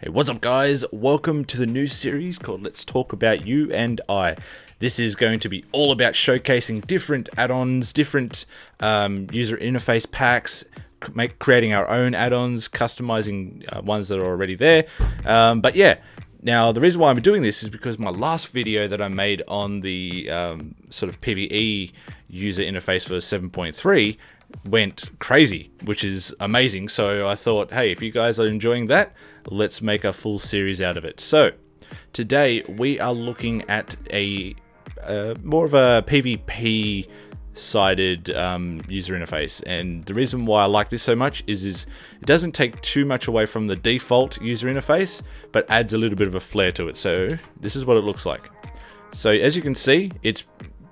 Hey, what's up guys? Welcome to the new series called Let's Talk About You and I. This is going to be all about showcasing different add-ons, different user interface packs, creating our own add-ons, customizing ones that are already there. But yeah, now the reason why I'm doing this is because my last video that I made on the sort of PvE user interface for 7.3 went crazy, which is amazing. So I thought, hey, if you guys are enjoying that, let's make a full series out of it. So today we are looking at a more of a PvP sided user interface, and the reason why I like this so much is it doesn't take too much away from the default user interface, but adds a little bit of a flair to it. So this is what it looks like. So as you can see, it's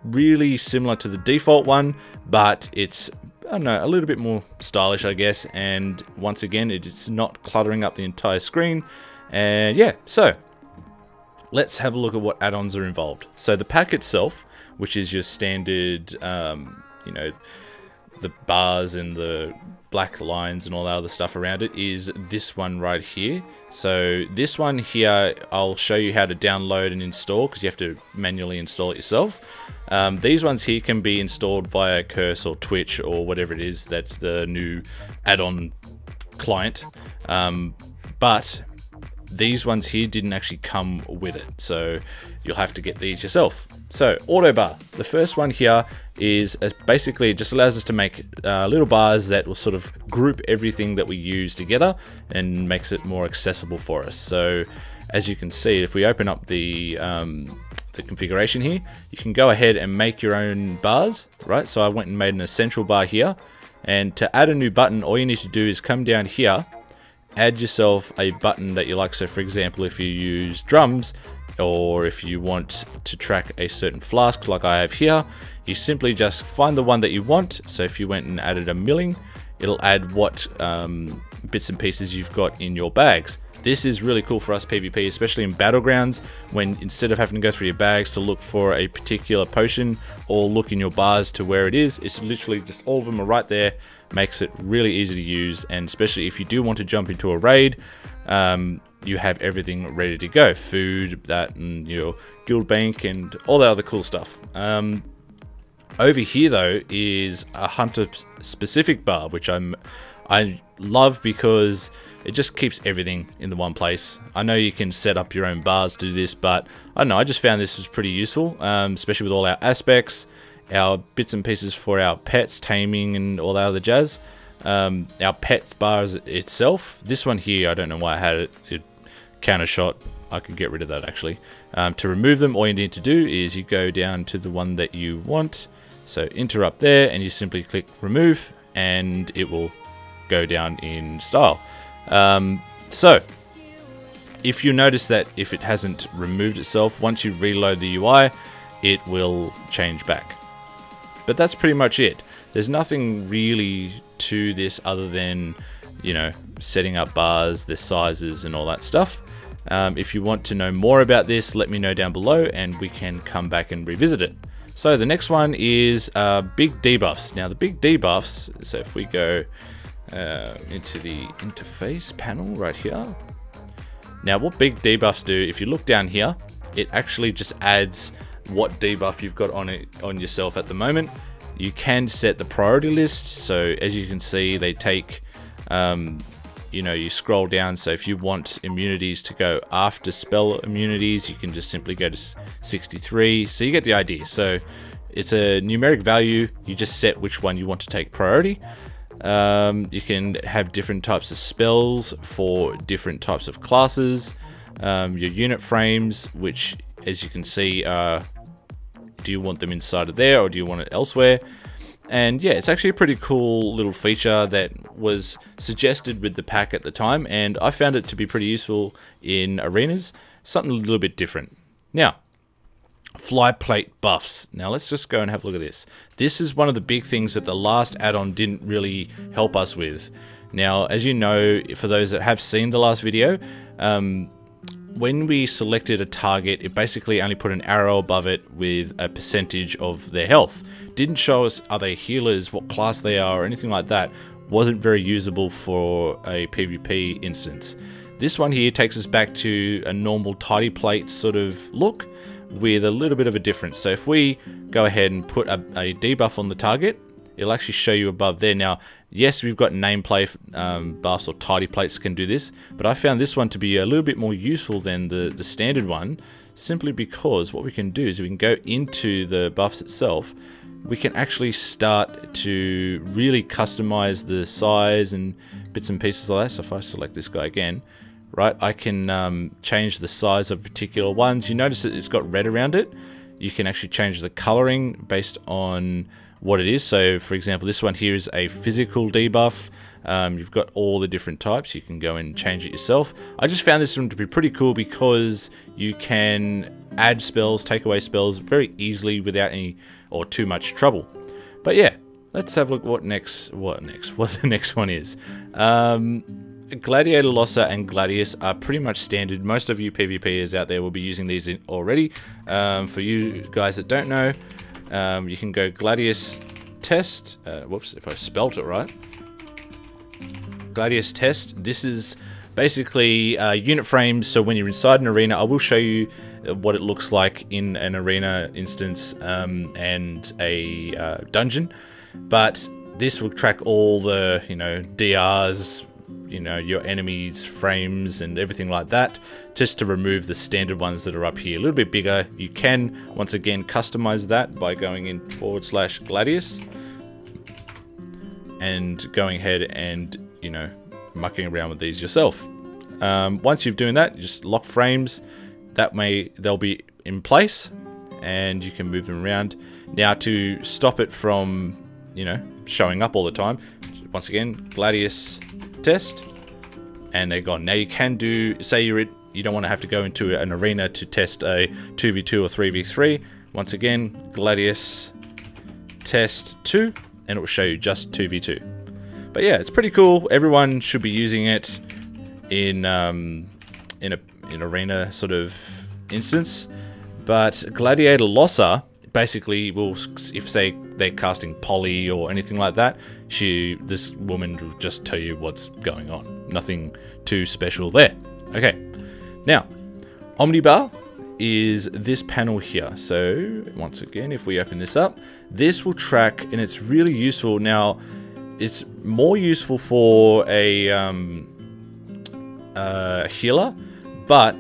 really similar to the default one, but it's, I don't know, a little bit more stylish, I guess. And once again, it's not cluttering up the entire screen. And yeah, so let's have a look at what add-ons are involved. So the pack itself, which is your standard, you know, the bars and the black lines and all that other stuff around it, is this one right here. So this one here, I'll show you how to download and install, because you have to manually install it yourself. These ones here can be installed via Curse or Twitch or whatever it is. That's the new add-on client. But these ones here didn't actually come with it, so you'll have to get these yourself. So auto bar, the first one here is basically, it just allows us to make little bars that will sort of group everything that we use together and makes it more accessible for us. So as you can see, if we open up the configuration here, you can go ahead and make your own bars, right? So I went and made an essential bar here, and to add a new button, all you need to do is come down here, add yourself a button that you like. So for example, if you use drums, or if you want to track a certain flask like I have here, you simply just find the one that you want. So if you went and added a milling, it'll add what bits and pieces you've got in your bags. This is really cool for us PvP, especially in battlegrounds, when instead of having to go through your bags to look for a particular potion or look in your bars to where it is, it's literally just all of them are right there. Makes it really easy to use, and especially if you do want to jump into a raid, you have everything ready to go. Food, that, and your guild bank, and all that other cool stuff. Over here though is a hunter specific bar, which I love because it just keeps everything in the one place. I know you can set up your own bars to do this, but I don't know, I just found this was pretty useful, especially with all our aspects, our bits and pieces for our pets, taming and all that other jazz. Our pet bars itself, this one here, I don't know why I had it counter shot. I could get rid of that actually. To remove them, all you need to do is you go down to the one that you want. So interrupt there, and you simply click remove, and it will go down in style. So if you notice that if it hasn't removed itself, once you reload the UI, it will change back. But that's pretty much it. There's nothing really to this other than, you know, setting up bars, the sizes and all that stuff. If you want to know more about this, let me know down below and we can come back and revisit it. So the next one is big debuffs. Now the big debuffs, so if we go into the interface panel right here. Now what big debuffs do, if you look down here, it actually just adds what debuff you've got on yourself at the moment. You can set the priority list, so as you can see, they take, you know, you scroll down, so if you want immunities to go after spell immunities, you can just simply go to 63, so you get the idea. So it's a numeric value, you just set which one you want to take priority. You can have different types of spells for different types of classes, your unit frames, which as you can see, do you want them inside of there or do you want it elsewhere? And yeah, it's actually a pretty cool little feature that was suggested with the pack at the time, and I found it to be pretty useful in arenas, something a little bit different. Now, fly plate buffs. Now let's just go and have a look at this. This is one of the big things that the last add-on didn't really help us with. Now, as you know, for those that have seen the last video, when we selected a target, it basically only put an arrow above it with a percentage of their health. Didn't show us are they healers, what class they are, or anything like that. wasn't very usable for a PvP instance. This one here takes us back to a normal tidy plate sort of look with a little bit of a difference. So if we go ahead and put a debuff on the target, it'll actually show you above there. Now, yes, we've got nameplate buffs or tidy plates that can do this, but I found this one to be a little bit more useful than the standard one, simply because what we can do is we can go into the buffs itself. We can actually start to really customize the size and bits and pieces like that. So if I select this guy again, right, I can change the size of particular ones. You notice that it's got red around it. You can actually change the coloring based on what it is. So for example, this one here is a physical debuff. You've got all the different types. You can go and change it yourself. I just found this one to be pretty cool because you can add spells, take away spells very easily without any or too much trouble. But yeah, let's have a look what the next one is. Gladiator Losser and Gladius are pretty much standard. Most of you PvPers out there will be using these already. For you guys that don't know, you can go Gladius Test. Whoops, if I spelt it right. Gladius Test. This is basically unit frames. So when you're inside an arena, I will show you what it looks like in an arena instance and a dungeon. But this will track all the, DRs, your enemies' frames and everything like that, just to remove the standard ones that are up here. A little bit bigger. You can, once again, customize that by going in /Gladius and going ahead and, mucking around with these yourself. Once you've doing that, you just lock frames. They'll be in place and you can move them around. Now to stop it from, showing up all the time, once again, Gladius Test, and they're gone. Now you can do, say you don't want to have to go into an arena to test a 2v2 or 3v3. Once again, Gladius Test 2, and it will show you just 2v2. But yeah, it's pretty cool. Everyone should be using it in arena sort of instance. But Gladiator Losser basically will, if say they're casting poly or anything like that, this woman will just tell you what's going on. Nothing too special there. Okay, now Omnibar is this panel here. So once again, if we open this up, this will track, and it's really useful. Now it's more useful for a healer, but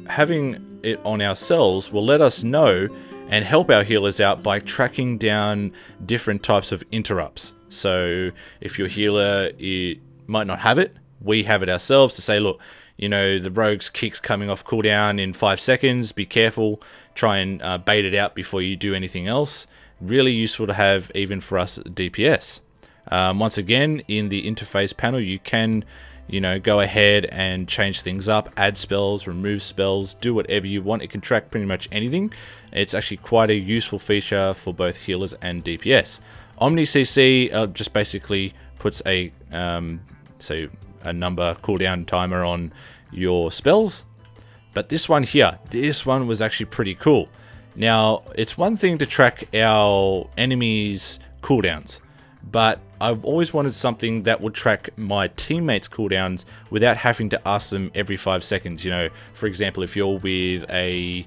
having it on ourselves will let us know and help our healers out by tracking down different types of interrupts. So if your healer might not have it, we have it ourselves to say, look, the rogue's kick's coming off cooldown in 5 seconds, be careful, try and bait it out before you do anything else. Really useful to have even for us DPS. Once again, in the interface panel, you can go ahead and change things up, add spells, remove spells, do whatever you want. It can track pretty much anything. It's actually quite a useful feature for both healers and DPS. Omni CC just basically puts a number cooldown timer on your spells. But this one here, this one was actually pretty cool. Now, it's one thing to track our enemies' cooldowns, but I've always wanted something that would track my teammates' cooldowns without having to ask them every 5 seconds. For example, if you're with a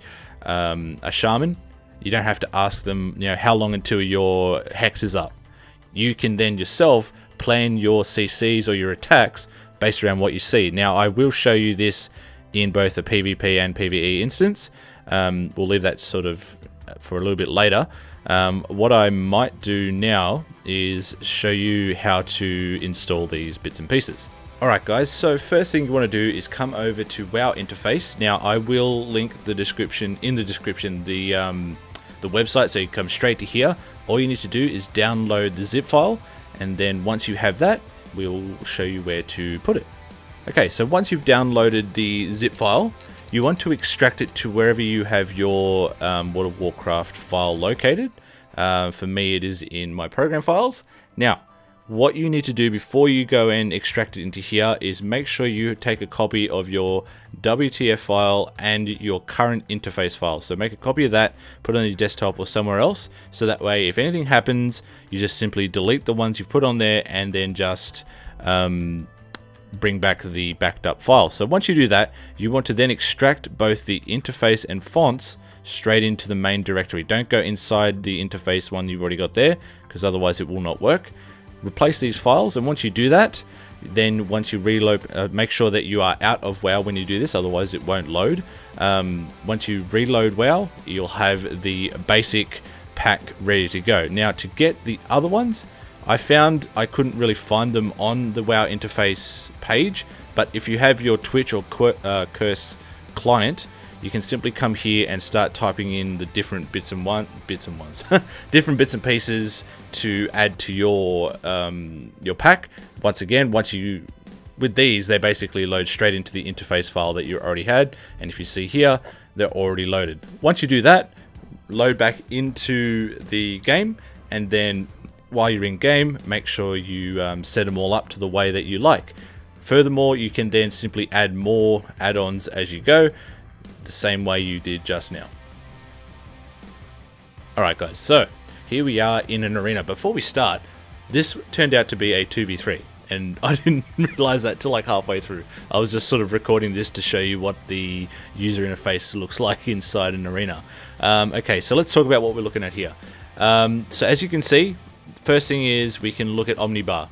shaman, you don't have to ask them, how long until your hex is up. You can then yourself plan your CCs or your attacks based around what you see. Now, I will show you this in both a PvP and PvE instance. We'll leave that sort of for a little bit later. What I might do now is show you how to install these bits and pieces. Alright guys, so first thing you want to do is come over to WoW interface. Now I will link the description, the website, so you come straight to here. All you need to do is download the zip file, and then once you have that, we'll show you where to put it. Okay, so once you've downloaded the zip file, you want to extract it to wherever you have your World of Warcraft file located. For me, it is in my program files. Now, what you need to do before you go and extract it into here is make sure you take a copy of your WTF file and your current interface file. So make a copy of that, put it on your desktop or somewhere else, so that way if anything happens, you just simply delete the ones you've put on there and then just bring back the backed up file. So once you do that, you want to then extract both the interface and fonts straight into the main directory. Don't go inside the interface one you've already got there, because otherwise it will not work. Replace these files, and once you do that, then once you reload, make sure that you are out of WoW when you do this, otherwise it won't load. Once you reload WoW, you'll have the basic pack ready to go. Now to get the other ones, I found I couldn't really find them on the WoW interface page, but if you have your Twitch or Curse client, you can simply come here and start typing in the different different bits and pieces to add to your pack. Once again, with these, they basically load straight into the interface file that you already had, and if you see here, they're already loaded. Once you do that, load back into the game, and then while you're in game, make sure you set them all up to the way that you like. Furthermore, you can then simply add more add-ons as you go, the same way you did just now. Alright guys, so here we are in an arena. Before we start, this turned out to be a 2v3, and I didn't realize that till like halfway through. I was just sort of recording this to show you what the user interface looks like inside an arena. Okay, so let's talk about what we're looking at here. So as you can see, first thing is we can look at Omnibar.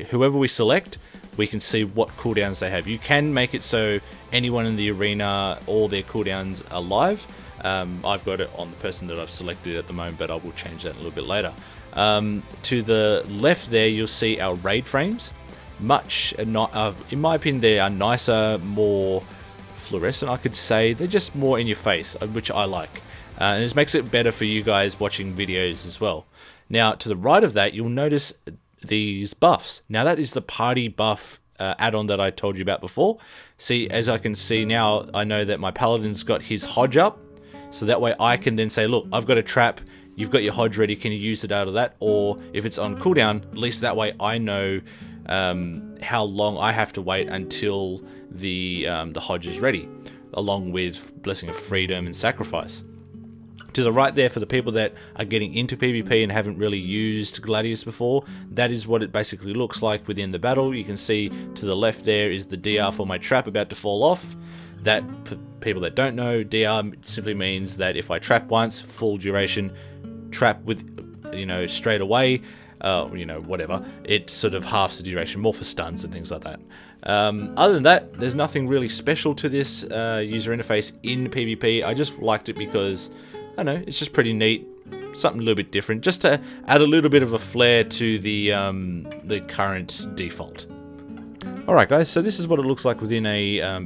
Whoever we select, we can see what cooldowns they have. You can make it so anyone in the arena, all their cooldowns are live. I've got it on the person that I've selected at the moment, but I will change that a little bit later. To the left there, you'll see our raid frames. In my opinion, they are nicer, more fluorescent, I could say. They're just more in your face, which I like. And this makes it better for you guys watching videos as well. Now, to the right of that, you'll notice these buffs. Now, that is the party buff add-on that I told you about before. See, as I can see now, I know that my paladin's got his Hodge up, so that way I can then say, look, I've got a trap, you've got your Hodge ready, can you use it out of that? Or if it's on cooldown, at least that way I know how long I have to wait until the Hodge is ready, along with Blessing of Freedom and Sacrifice. To the right there, for the people that are getting into PvP and haven't really used Gladius before, that is what it basically looks like within the battle. You can see to the left there is the DR for my trap about to fall off. That, for people that don't know, DR simply means that if I trap once, full duration, trap with, straight away, whatever, it sort of halves the duration, more for stuns and things like that. Other than that, there's nothing really special to this user interface in PvP. I just liked it because, I don't know, it's just pretty neat, something a little bit different, just to add a little bit of a flair to the current default. Alright guys, so this is what it looks like within a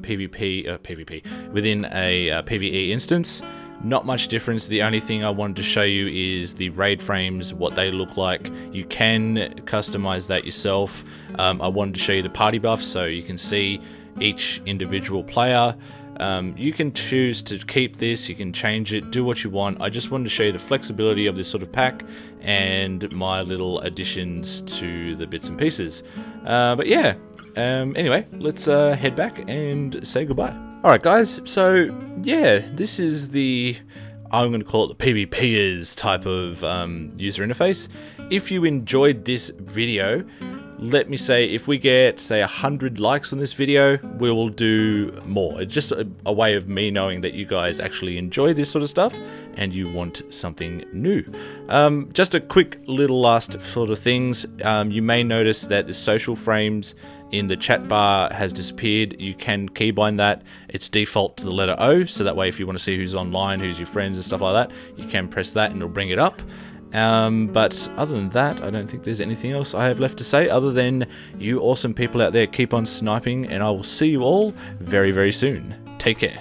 within a PvE instance. Not much difference. The only thing I wanted to show you is the raid frames, what they look like. You can customize that yourself. I wanted to show you the party buffs so you can see each individual player. You can choose to keep this, you can change it, do what you want. I just wanted to show you the flexibility of this sort of pack and my little additions to the bits and pieces. But yeah, anyway, let's head back and say goodbye. Alright guys, so yeah, this is I'm going to call it the PvPers type of user interface. If you enjoyed this video, let me say, if we get, say, 100 likes on this video, we will do more. It's just a way of me knowing that you guys actually enjoy this sort of stuff and you want something new. Just a quick little last sort of things. You may notice that the social frames in the chat bar has disappeared. You can keybind that. It's default to the letter O, so that way if you want to see who's online, who's your friends and stuff like that, you can press that and it'll bring it up. But other than that, I don't think there's anything else I have left to say other than you awesome people out there keep on sniping, and I will see you all very, very soon. Take care.